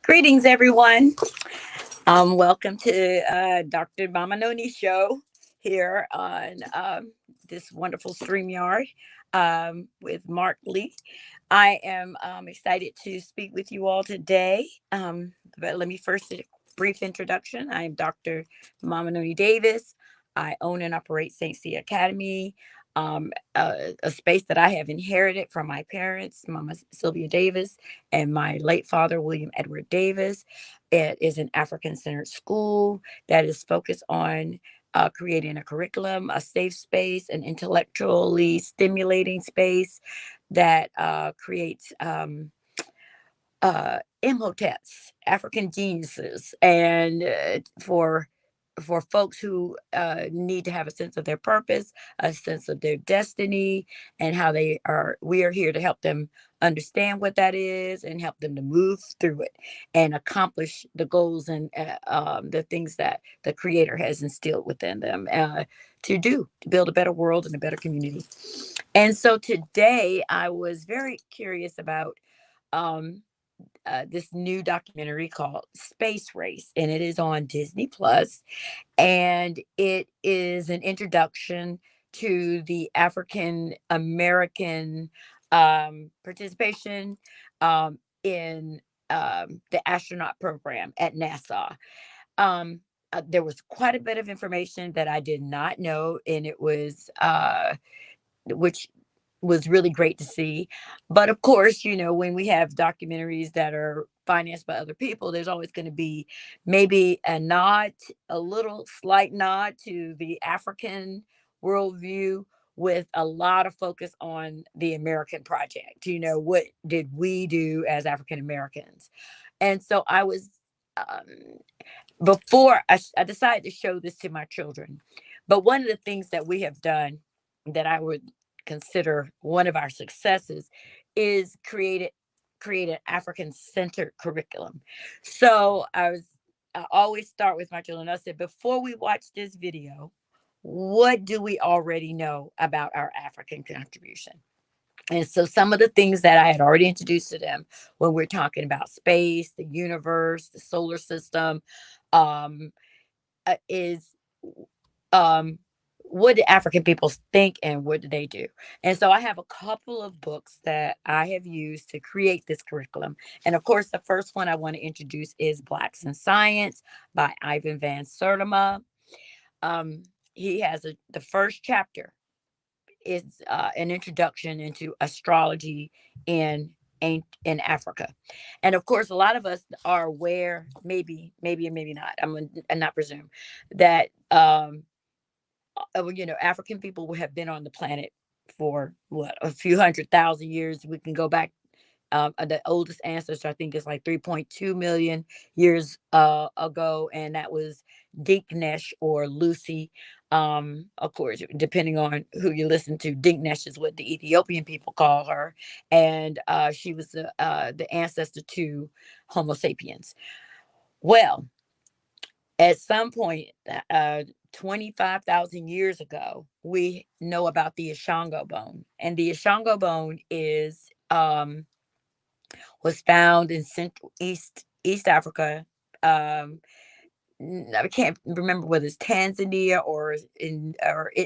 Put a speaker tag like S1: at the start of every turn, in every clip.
S1: Greetings, everyone. Welcome to Dr. Mama Noni show here on this wonderful StreamYard with Mark Lee. I am excited to speak with you all today. But let me first do a brief introduction. I am Dr. Mama Noni Davis. I own and operate Sya Academy, a space that I have inherited from my parents, Mama Sylvia Davis, and my late father, William Edward Davis. It is an African centered school that is focused on creating a curriculum, a safe space, an intellectually stimulating space that creates Imhoteps, African geniuses, and for folks who need to have a sense of their purpose, a sense of their destiny, and how they are. We are here to help them understand what that is and help them to move through it and accomplish the goals and the things that the Creator has instilled within them to build a better world and a better community. And so today, I was very curious about. Um, this new documentary called Space Race, and it is on Disney Plus, and it is an introduction to the African American participation in the astronaut program at NASA. There was quite a bit of information that I did not know, and it was which was really great to see. But of course, when we have documentaries that are financed by other people, there's always going to be maybe a little slight nod to the African worldview with a lot of focus on the American project. What did we do as African Americans? And so I was, um, before I decided to show this to my children. But one of the things that we have done that I would consider one of our successes is create an African centered curriculum. So I always start with my children. I said, before we watch this video, what do we already know about our African contribution? And so some of the things that I had already introduced to them when we're talking about space, the universe, the solar system, um, is um, what do African people think and what do they do? And so I have a couple of books that I have used to create this curriculum. And of course, the first one I want to introduce is Blacks in Science by Ivan Van Sertima. Um, he has the first chapter is an introduction into astrology in in Africa. And of course, a lot of us are aware, maybe and maybe not. I'm not presume that African people have been on the planet for what, a few 100,000 years. We can go back. The oldest ancestor, I think, is like 3.2 million years ago, and that was Dinknesh or Lucy. Of course, depending on who you listen to, Dinknesh is what the Ethiopian people call her, and she was the ancestor to Homo sapiens. Well, at some point, 25,000 years ago, we know about the Ashango bone, and the Ashango bone is was found in Central East Africa. Um, I can't remember whether it's Tanzania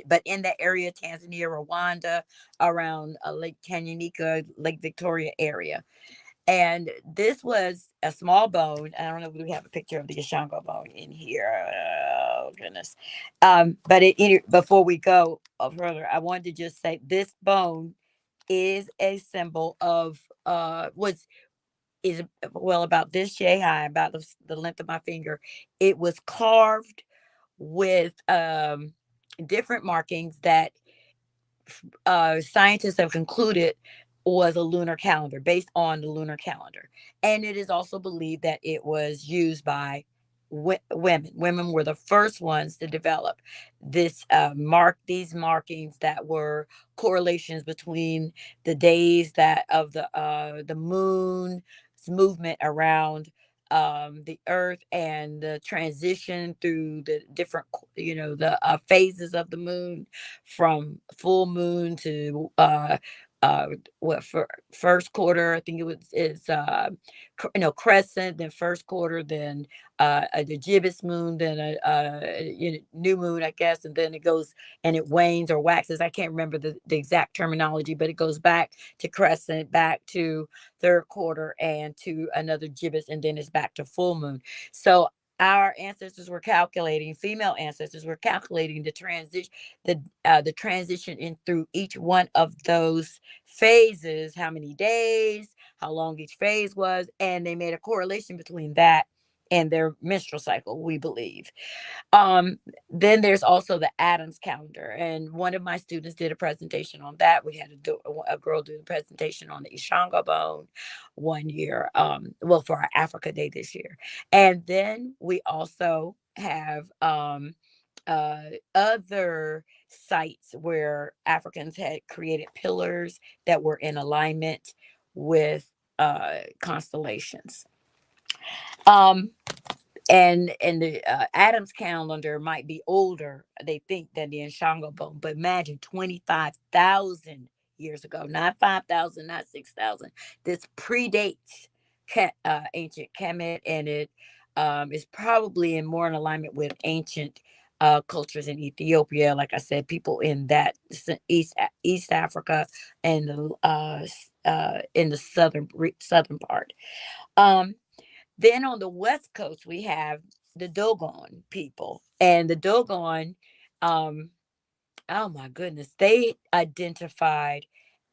S1: but in that area, Tanzania, Rwanda, around Lake Tanganyika, Lake Victoria area. And this was a small bone. I don't know if we have a picture of the Ashango bone in here. Oh goodness! Before we go further, I wanted to just say this bone is a symbol of was is well about this yay high, about the length of my finger. It was carved with different markings that scientists have concluded was a lunar calendar, based on the lunar calendar. And it is also believed that it was used by women. Women were the first ones to develop these markings that were correlations between the days that of the moon's movement around the earth and the transition through the different, the phases of the moon, from full moon to uh what for first quarter, I think it was is crescent, then first quarter, then the gibbous moon, then new moon, I guess, and then it goes and it wanes or waxes. I can't remember the exact terminology, but it goes back to crescent, back to third quarter, and to another gibbous, and then it's back to full moon. So our ancestors were calculating, female ancestors were calculating the transition in through each one of those phases, how many days, how long each phase was, and they made a correlation between that and their menstrual cycle, we believe. Um, then there's also the Adams calendar, and one of my students did a presentation on that. We had a girl do the presentation on the Ishanga bone one year, well, for our Africa Day this year. And then we also have other sites where Africans had created pillars that were in alignment with constellations. Um, and the Adams calendar might be older, they think, than the Nshango bone, but imagine 25,000 years ago, not 5,000, not 6,000. This predates ancient Kemet, and it is probably in more in alignment with ancient cultures in Ethiopia. Like I said, people in that East Africa and the in the southern part. Um, then on the West Coast, we have the Dogon people. And the Dogon, um, oh my goodness, they identified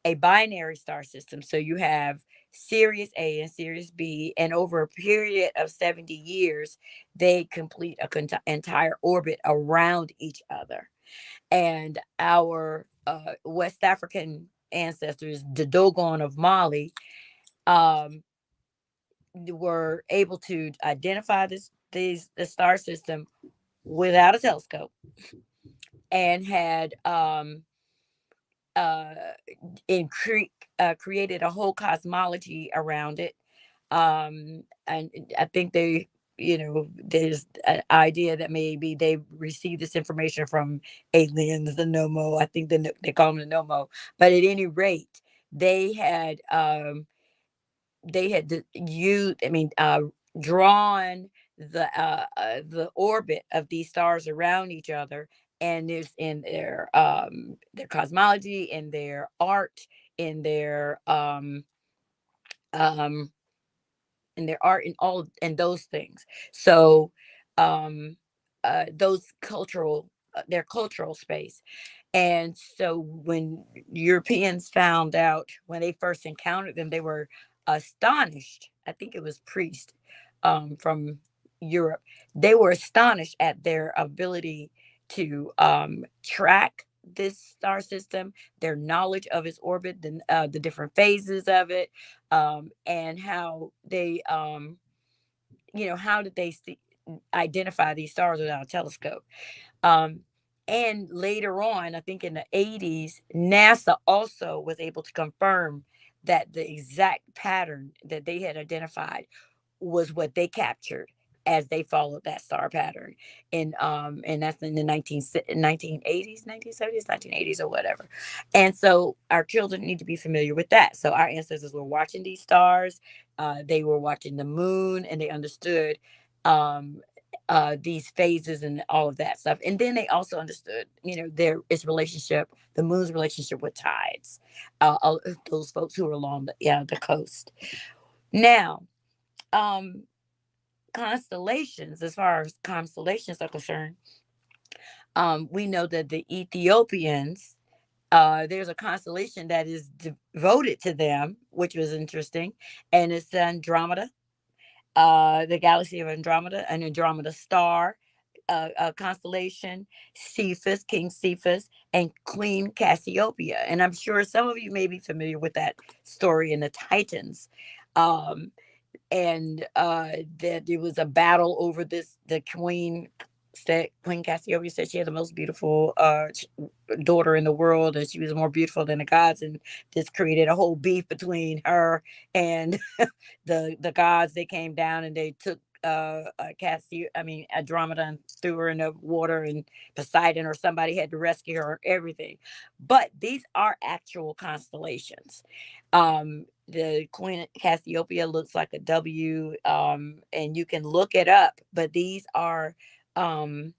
S1: a binary star system. So you have Sirius A and Sirius B, and over a period of 70 years, they complete a entire orbit around each other. And our West African ancestors, the Dogon of Mali, um, were able to identify the star system without a telescope, and had uh created a whole cosmology around it. And I think they, there's an idea that maybe they received this information from aliens, the Nomo. I think they call them the Nomo. But at any rate, they had used, I mean, drawn the orbit of these stars around each other, and it's in their cosmology, in their art, in um in their art, and all and those things. So um those cultural their cultural space. And so when Europeans found out, when they first encountered them, they were astonished. I think it was priest from Europe. They were astonished at their ability to track this star system, their knowledge of its orbit, the different phases of it, and how they, how did they identify these stars without a telescope. Um, and later on, I think in the 80s, NASA also was able to confirm that the exact pattern that they had identified was what they captured as they followed that star pattern. And that's in the 1980s, 1970s, 1980s, or whatever. And so our children need to be familiar with that. So our ancestors were watching these stars, they were watching the moon, and they understood um these phases and all of that stuff. And then they also understood, their its relationship, the moon's relationship with tides, those folks who are along the coast. Now, um constellations, as far as constellations are concerned, we know that the Ethiopians, there's a constellation that is devoted to them, which was interesting, and it's Andromeda, the galaxy of Andromeda, an Andromeda star, constellation, Cephas, King Cephas, and Queen Cassiopeia. And I'm sure some of you may be familiar with that story in the Titans. Um, and that there was a battle over this. The queen said, Queen Cassiopeia said she had the most beautiful daughter in the world, and she was more beautiful than the gods, and this created a whole beef between her and the gods. They came down and they took Andromeda threw her in the water, and Poseidon or somebody had to rescue her, everything. But these are actual constellations. The Queen of Cassiopeia looks like a W, and you can look it up, but these are um,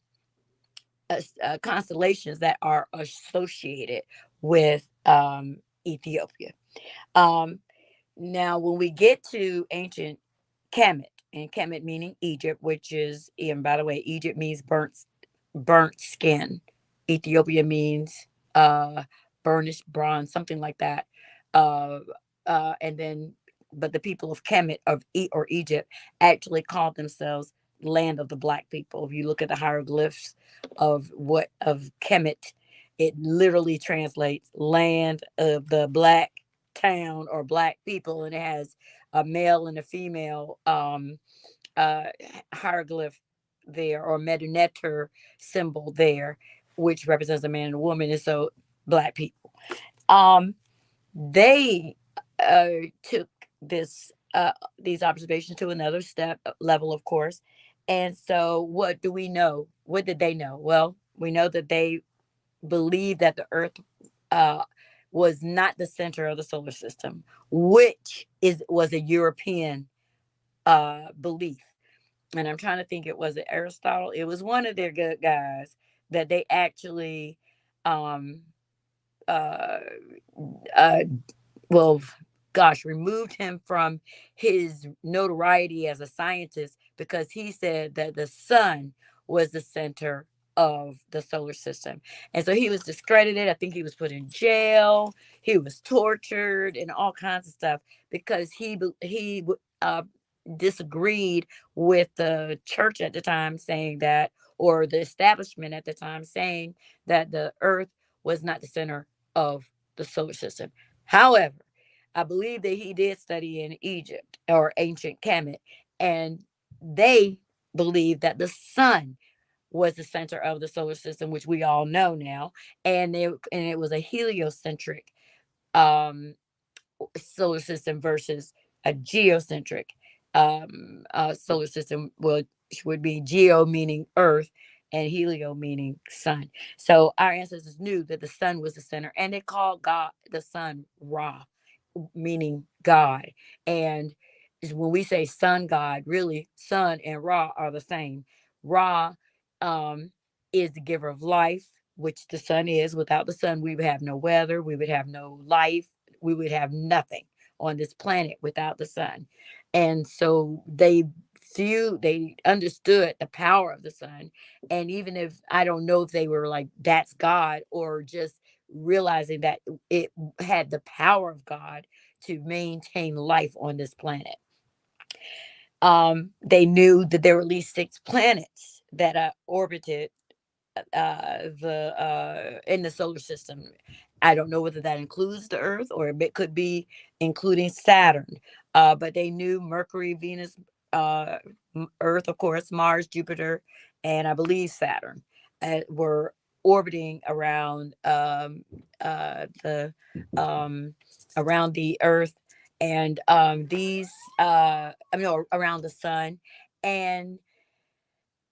S1: constellations that are associated with Ethiopia. Um, Now, when we get to ancient Kemet, and Kemet meaning Egypt, which is, and by the way, Egypt means burnt skin. Ethiopia means burnished bronze, something like that. Uh, and then, but the people of Kemet or Egypt actually called themselves land of the black people. If you look at the hieroglyphs of Kemet, it literally translates land of the black town or black people, and it has a male and a female uh hieroglyph there, or Meduneter symbol there, which represents a man and a woman, and so black people. um they took this these observations to another step level, of course. And so what do we know? What did they know? Well, we know that they believed that the earth uh was not the center of the solar system, which is was a European belief. And I'm trying to think, it was Aristotle. It was one of their good guys that they actually um uh uh well, gosh, removed him from his notoriety as a scientist because he said that the sun was the center of the solar system. And so he was discredited. I think he was put in jail. He was tortured and all kinds of stuff because he disagreed with the church at the time saying that, or the establishment at the time saying that the earth was not the center of the solar system. However, I believe that he did study in Egypt or ancient Kemet, and they believe that the sun was the center of the solar system, which we all know now, and it was a heliocentric um, solar system versus a geocentric solar system, which would be geo meaning earth and helio meaning sun. So our ancestors knew that the sun was the center, and they called God the sun Ra, meaning God. And when we say sun God, really sun and Ra are the same. Ra um, is the giver of life, which the sun is. Without the sun, we would have no weather, we would have no life, we would have nothing on this planet without the sun. And so they understood the power of the sun. And even if I don't know if they were like, that's God, or just realizing that it had the power of God to maintain life on this planet. They knew that there were at least six planets that orbited the in the solar system. I don't know whether that includes the Earth, or it could be including Saturn. But they knew Mercury, Venus, uh, Earth, of course, Mars, Jupiter, and I believe Saturn were orbiting the um, around the Earth, and around the sun. And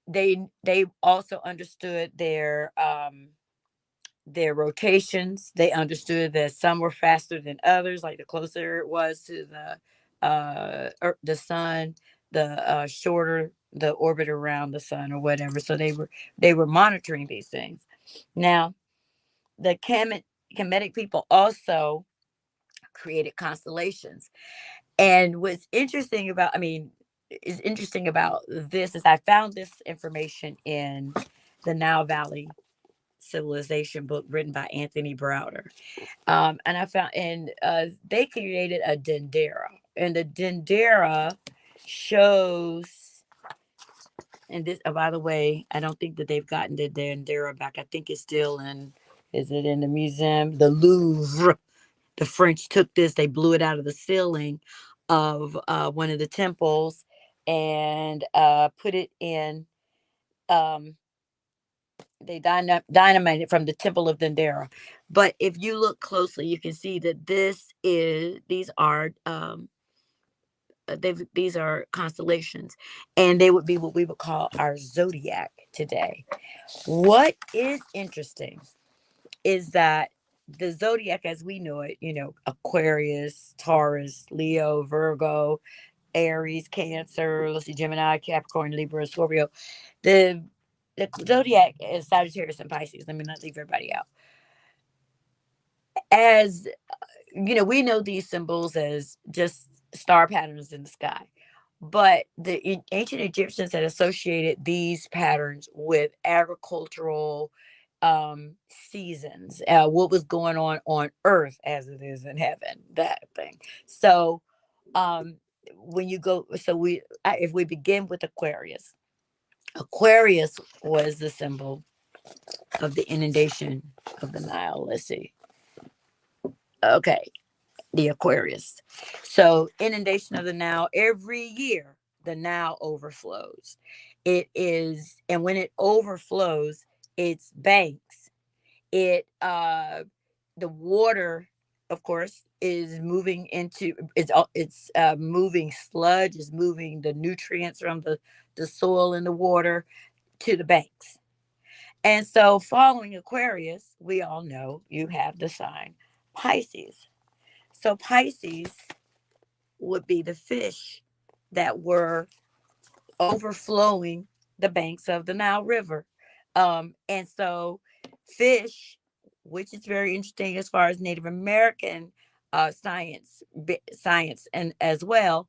S1: they also understood their rotations. They understood that some were faster than others, like the closer it was to the sun, the shorter the orbit around the sun or whatever. So they were monitoring these things. Now, the Kemetic people also created constellations. And what's interesting about, I mean, is interesting about this is I found this information in the Nile Valley Civilization book written by Anthony Browder. And I found, and they created a dendera, and the dendera shows, and this, by the way, I don't think that they've gotten the dendera back. I think it's still in, is it in the museum? The Louvre. The French took this, they blew it out of the ceiling of one of the temples, and put it in. Um, they dynamited from the temple of Dendera. But if you look closely, you can see that these are these are constellations, and they would be what we would call our zodiac today. What is interesting is that the zodiac as we know it, Aquarius, Taurus, Leo, Virgo, Aries, Cancer, let's see, Gemini, Capricorn, Libra, Scorpio. The the zodiac is Sagittarius and Pisces. Let me not leave everybody out. As we know these symbols as just star patterns in the sky. But the ancient Egyptians had associated these patterns with agricultural seasons, what was going on earth as it is in heaven, that thing. So um, when you go, so if we begin with Aquarius, Aquarius was the symbol of the inundation of the Nile. Let's see. Okay, the Aquarius. So, inundation of the Nile every year, the Nile overflows. It is, and when it overflows, its banks, the water, of course, is moving into it's moving sludge, is moving the nutrients from the soil and the water to the banks. And so, following Aquarius, we all know you have the sign Pisces. So Pisces would be the fish that were overflowing the banks of the Nile River. And so fish, which is very interesting as far as Native American science and as well,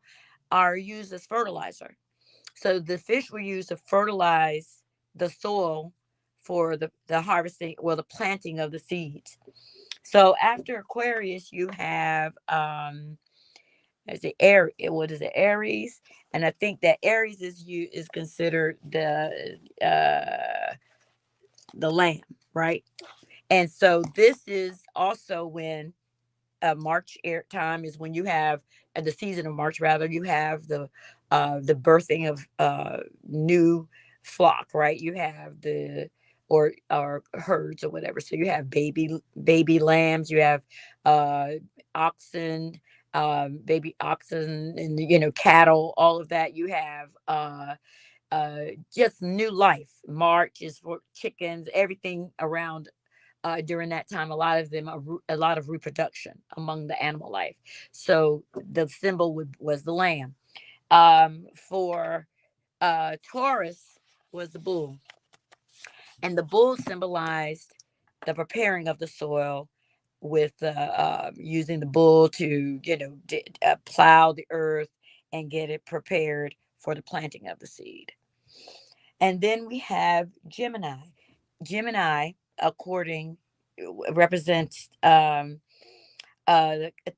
S1: are used as fertilizer. So the fish were used to fertilize the soil for the harvesting, well, the planting of the seeds. So after Aquarius, you have as it what is it, Aries, and I think that Aries is considered the lamb, right? And so this is also when March air time is when you have the season of March, rather, you have the birthing of new flock, right? You have the or herds or whatever. So you have baby lambs, you have uh oxen, baby oxen, and cattle, all of that. You have just new life. March is for chickens, everything around during that time. A lot of them are a lot of reproduction among the animal life. So the symbol was the lamb. For Taurus was the bull, and the bull symbolized the preparing of the soil with using the bull to plow the earth and get it prepared for the planting of the seed. And then we have Gemini. Gemini, according represents the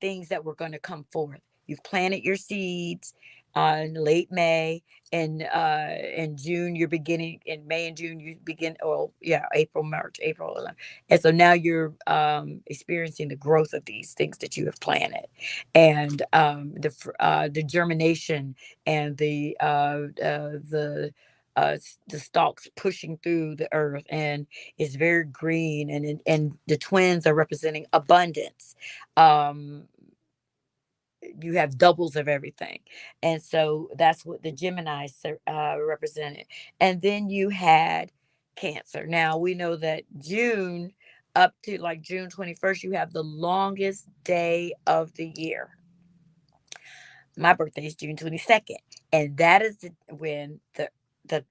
S1: things that were going to come forth. You've planted your seeds in late May, and in June you're beginning. In May and June you begin. Oh yeah, April, March, April, and so now you're experiencing the growth of these things that you have planted, and the germination and the stalks pushing through the earth, and it's very green, and the twins are representing abundance. um you have doubles of everything, and so that's what the Gemini represented. And then you had Cancer. Now we know that June, up to like June 21st, you have the longest day of the year. My birthday is June 22nd, and that is when the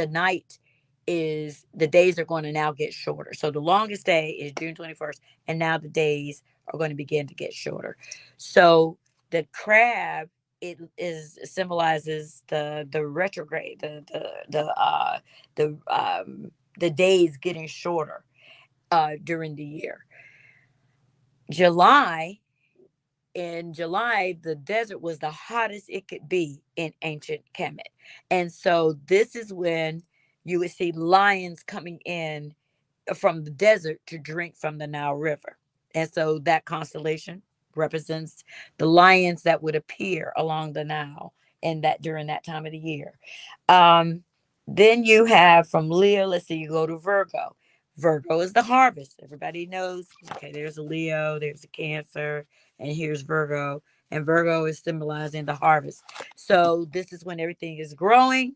S1: night is the days are going to now get shorter. So the longest day is June 21st, and now the days are going to begin to get shorter. So the crab, it is symbolizes the retrograde, the days getting shorter during the year. July in July, the desert was the hottest it could be in ancient Kemet. And so this is when you would see lions coming in from the desert to drink from the Nile River. And so that constellation represents the lions that would appear along the Nile in that during that time of the year. Um, then you have from Leo, let's see, you go to Virgo. Virgo is the harvest. Everybody knows, okay, there's a Leo, there's a Cancer, and here's Virgo. and Virgo is symbolizing the harvest. So this is when everything is growing.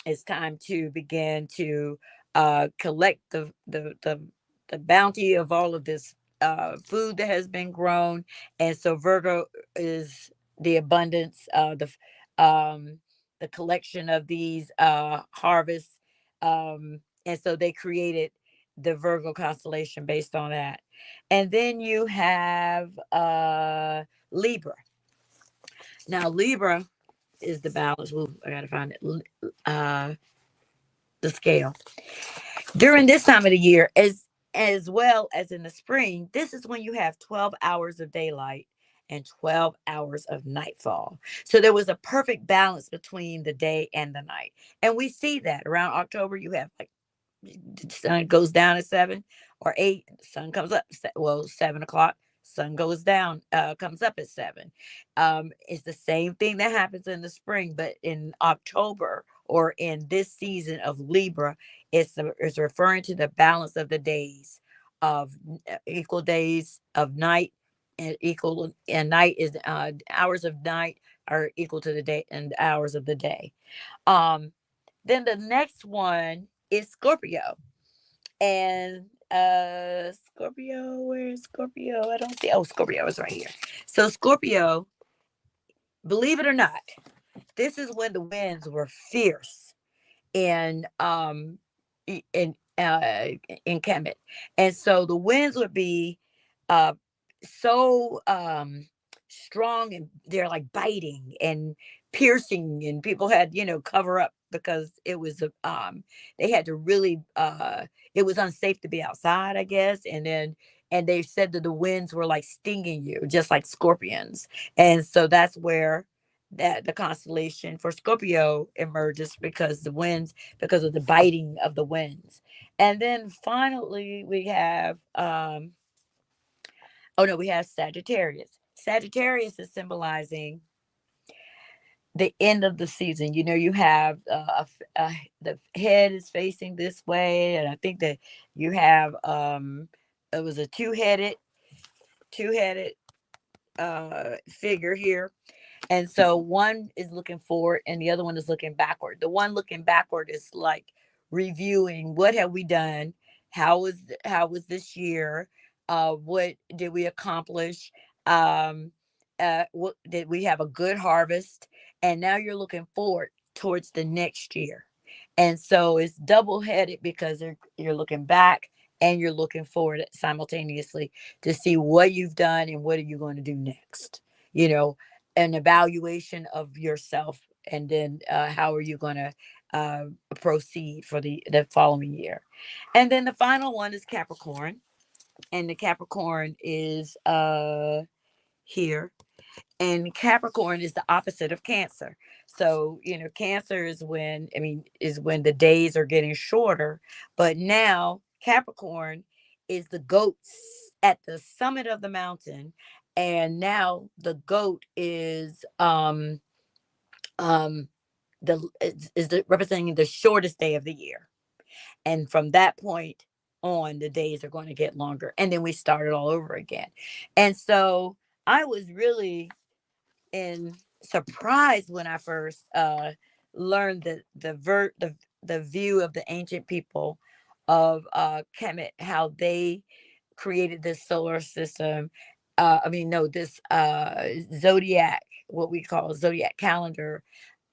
S1: It's time to begin to collect the bounty of all of this food that has been grown. And so Virgo is the abundance, the collection of these harvests. And so they created the Virgo constellation based on that. And then you have Libra. Now Libra is the balance. Ooh, I gotta find it. The scale during this time of the year, as well as in the spring. This is when you have 12 hours of daylight and 12 hours of nightfall. So there was a perfect balance between the day and the night. And we see that around October. You have like the sun goes down at 7 or 8, the sun comes up, 7 o'clock, sun goes down, comes up at 7. It's the same thing that happens in the spring, but in October or in this season of Libra, it's referring to the balance of the days, of equal days of night, and equal, and night is hours of night are equal to the day and hours of the day. um then the next one is Scorpio. And Scorpio, where's Scorpio? I don't see. Oh, Scorpio is right here. So Scorpio, believe it or not, this is when the winds were fierce in i- in uh in Kemet. And so the winds would be uh so strong, and they're like biting and piercing, and people had, cover up because it was they had to really it was unsafe to be outside, I guess. And they said that the winds were like stinging you just like scorpions. And so that's where that the constellation for Scorpio emerges, because the winds, because of the biting of the winds. And then finally we have oh no, we have Sagittarius. Sagittarius is symbolizing the end of the season. You have the head is facing this way, and I think that you have it was a two-headed figure here. And so one is looking forward and the other one is looking backward. The one looking backward is like reviewing, what have we done? How was this year? What did we accomplish? Um, what did we have a good harvest? And now you're looking forward towards the next year. And so it's double headed, because you're looking back and you're looking forward simultaneously to see what you've done and what are you going to do next. You know, an evaluation of yourself, and then how are you going to uh, proceed for the following year. And then the final one is Capricorn, and the Capricorn is here. And Capricorn is the opposite of Cancer. So Cancer is when the days are getting shorter. But now Capricorn is the goats at the summit of the mountain. And now the goat is um representing the shortest day of the year. And from that point on, the days are going to get longer, and then we start it all over again. And so I was really in surprised when I first learned the view of the ancient people of Kemet, how they created this solar system. I mean, no, this zodiac, what we call zodiac calendar,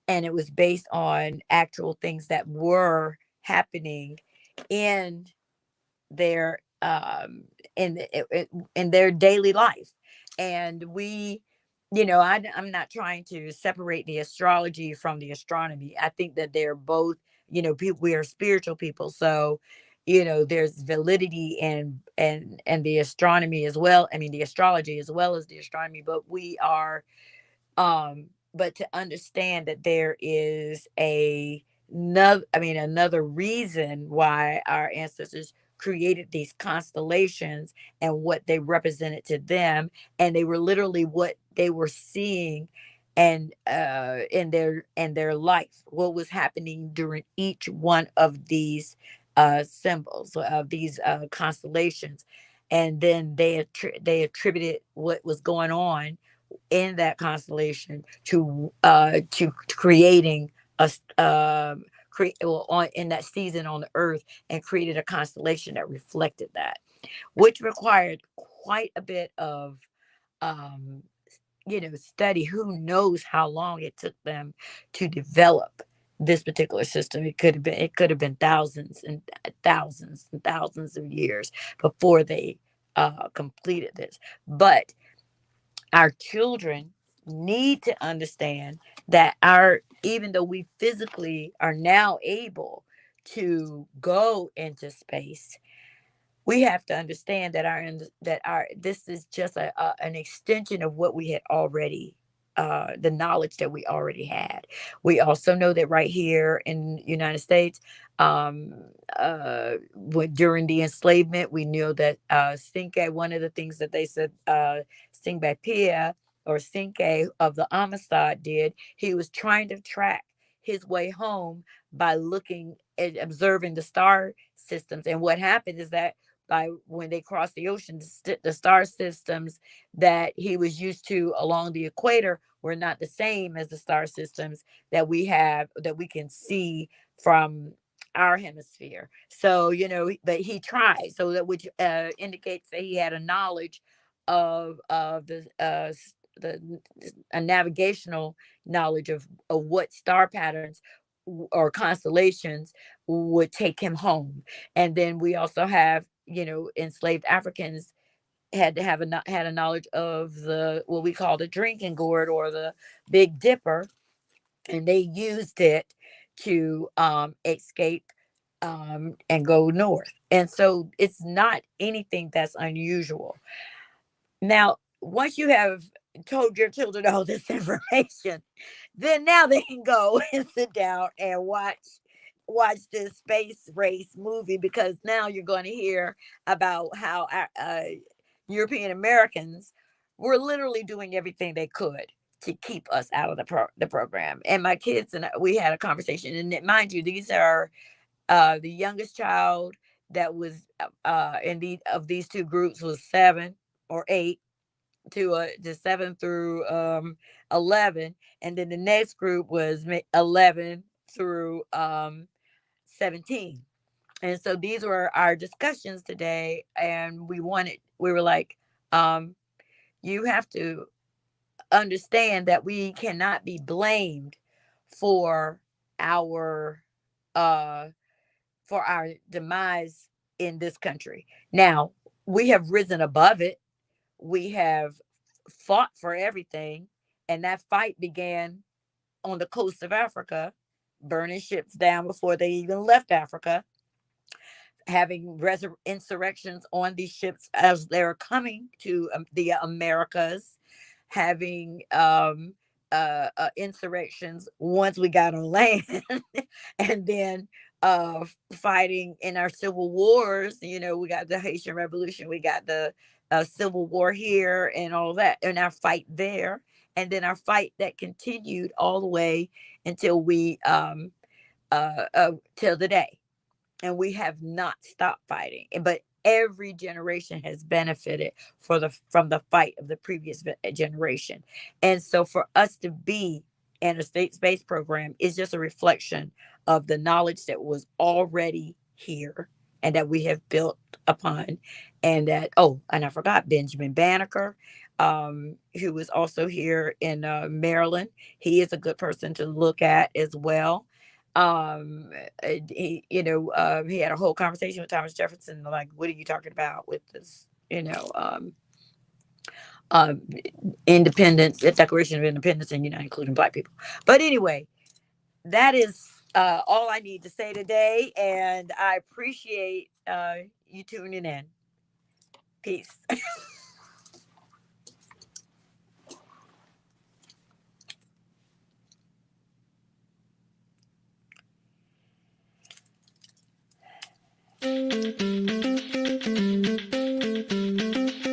S1: and it was based on actual things that were happening in their in their daily life. And I'm not trying to separate the astrology from the astronomy. I think that they're both, people, we are spiritual people. So there's validity and the astronomy as well, I mean the astrology as well as the astronomy. But we are but to understand that there is another reason why our ancestors created these constellations and what they represented to them, and they were literally what they were seeing, and in their life, what was happening during each one of these symbols of these constellations. And then they attributed what was going on in that constellation to creating create well, on in that season on the earth, and created a constellation that reflected that, which required quite a bit of um, study. Who knows how long it took them to develop this particular system? It could have been thousands and thousands and thousands of years before they completed this. But our children need to understand that our even though we physically are now able to go into space, we have to understand that our this is just an extension of what we had already, the knowledge that we already had. We also know that right here in the United States, um during the enslavement, we knew that Sinke, one of the things that they said, Singbe or Sinke of the Amistad did, he was trying to track his way home by looking and observing the star systems. And what happened is that by when they crossed the ocean, the star systems that he was used to along the equator were not the same as the star systems that we can see from our hemisphere. So, but he tried, so that which indicates that he had a knowledge of the a navigational knowledge of what star patterns or constellations would take him home. And then we also have, enslaved Africans had a knowledge of the what we call the drinking gourd or the Big Dipper, and they used it to escape and go north. And so it's not anything that's unusual. Now, once you have told your children all this information, then now they can go and sit down and watch this space race movie, because now you're going to hear about how European Americans were literally doing everything they could to keep us out of the program. And my kids and we had a conversation, and mind you, these are the youngest child that was in these two groups was 7 or 8 to 7 through 11, and then the next group was 11 through 17. And so these were our discussions today, and we were like, you have to understand that we cannot be blamed for our uh for our demise in this country. Now, we have risen above it. We have fought for everything, and that fight began on the coast of Africa, burning ships down before they even left Africa, having insurrections on these ships as they're coming to the Americas, having insurrections once we got on land, and then fighting in our civil wars. We got the Haitian Revolution, we got the Civil War here, and all that, and our fight there, and then our fight that continued all the way until we till the day. And we have not stopped fighting. But every generation has benefited from the fight of the previous generation. And so for us to be in a state-based program is just a reflection of the knowledge that was already here and that we have built upon. And that, and I forgot Benjamin Banneker, who was also here in Maryland. He is a good person to look at as well. He had a whole conversation with Thomas Jefferson, like, what are you talking about with this, independence, the Declaration of Independence, and including Black people. But anyway, that is all I need to say today, and I appreciate you tuning in. Peace.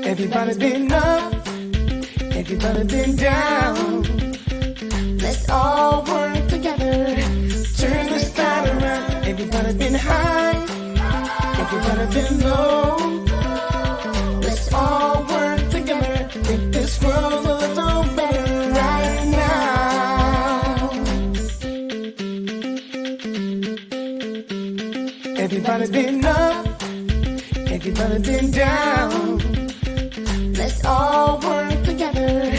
S2: Everybody's been up, everybody's been down. Let's all work together, turn this tide around. Everybody's been high, everybody's been low. Let's all work together, make this world a little better. Everybody's been up, everybody's been down. Let's all work together,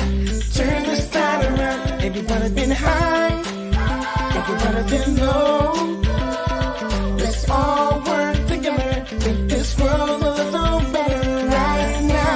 S2: turn this tide around. Everybody's been high, everybody's been low. Let's all work together, make this world a little better right now.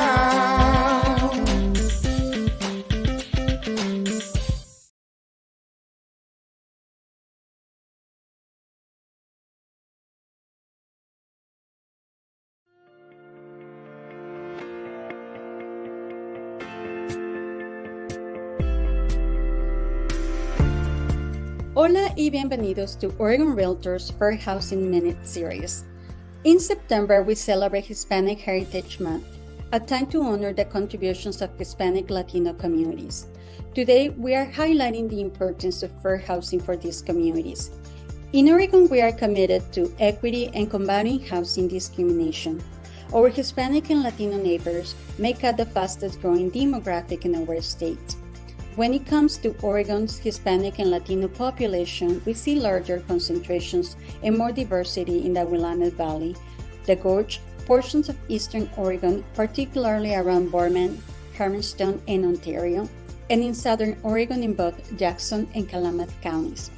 S3: Hola y bienvenidos to Oregon Realtors Fair Housing Minute Series. In September, we celebrate Hispanic Heritage Month, a time to honor the contributions of Hispanic Latino communities. Today, we are highlighting the importance of fair housing for these communities. In Oregon, we are committed to equity and combating housing discrimination. Our Hispanic and Latino neighbors make up the fastest growing demographic in our state. When it comes to Oregon's Hispanic and Latino population, we see larger concentrations and more diversity in the Willamette Valley, the Gorge, portions of eastern Oregon, particularly around Boardman, Hermiston, and Ontario, and in southern Oregon in both Jackson and Calumet counties.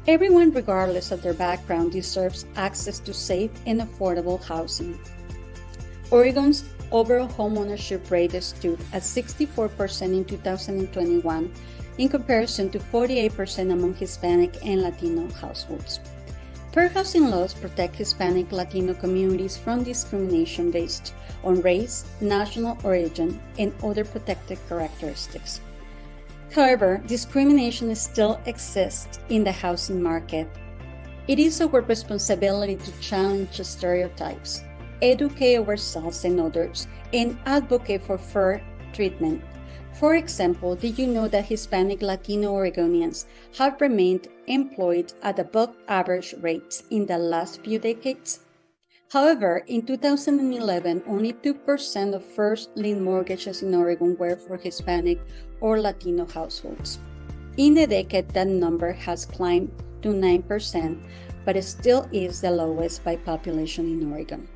S3: Everyone, regardless of their background, deserves access to safe and affordable housing. Oregon's overall homeownership rate stood at 64% in 2021 in comparison to 48% among Hispanic and Latino households. Fair housing laws protect Hispanic Latino communities from discrimination based on race, national origin, and other protected characteristics. However, discrimination still exists in the housing market. It is our responsibility to challenge stereotypes, educate ourselves and others, and advocate for fair treatment. For example, did you know that Hispanic Latino Oregonians have remained employed at above average rates in the last few decades? However, in 2011, only 2% of first lien mortgages in Oregon were for Hispanic or Latino households. In a decade, that number has climbed to 9%, but it still is the lowest by population in Oregon.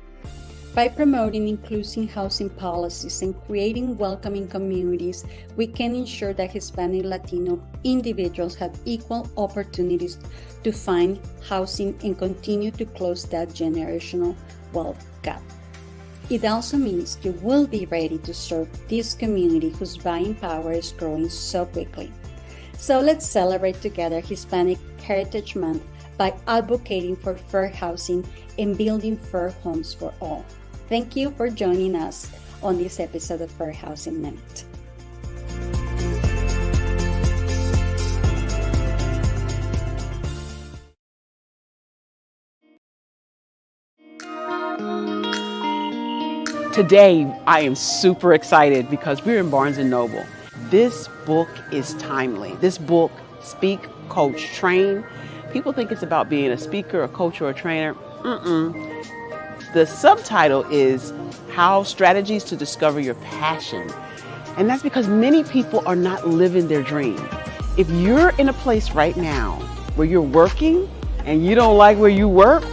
S3: By promoting inclusive housing policies and creating welcoming communities, we can ensure that Hispanic Latino individuals have equal opportunities to find housing and continue to close that generational wealth gap. It also means you will be ready to serve this community whose buying power is growing so quickly. So let's celebrate together Hispanic Heritage Month by advocating for fair housing and building fair homes for all. Thank you for joining us on this episode of Fair Housing Minute.
S4: Today, I am super excited because we're in Barnes & Noble. This book is timely. This book, Speak, Coach, Train. People think it's about being a speaker, a coach, or a trainer. The subtitle is How Strategies to Discover Your Passion. And that's because many people are not living their dream. If you're in a place right now where you're working and you don't like where you work,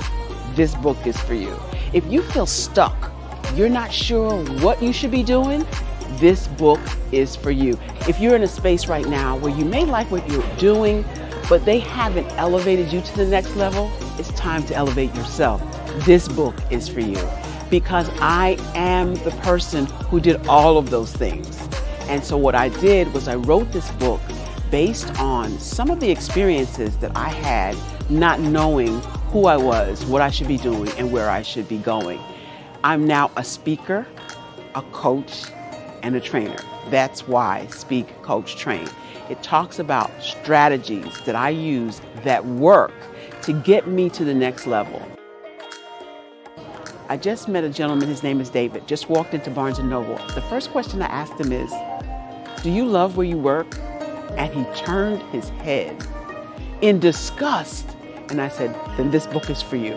S4: this book is for you. If you feel stuck, you're not sure what you should be doing, this book is for you. If you're in a space right now where you may like what you're doing, but they haven't elevated you to the next level, it's time to elevate yourself. This book is for you because I am the person who did all of those things. And so what I did was I wrote this book based on some of the experiences that I had not knowing who I was, what I should be doing, and where I should be going. I'm now a speaker, a coach, and a trainer. That's why Speak, Coach, Train. It talks about strategies that I use that work to get me to the next level. I just met a gentleman, his name is David, just walked into Barnes & Noble. The first question I asked him is, do you love where you work? And he turned his head in disgust. And I said, then this book is for you.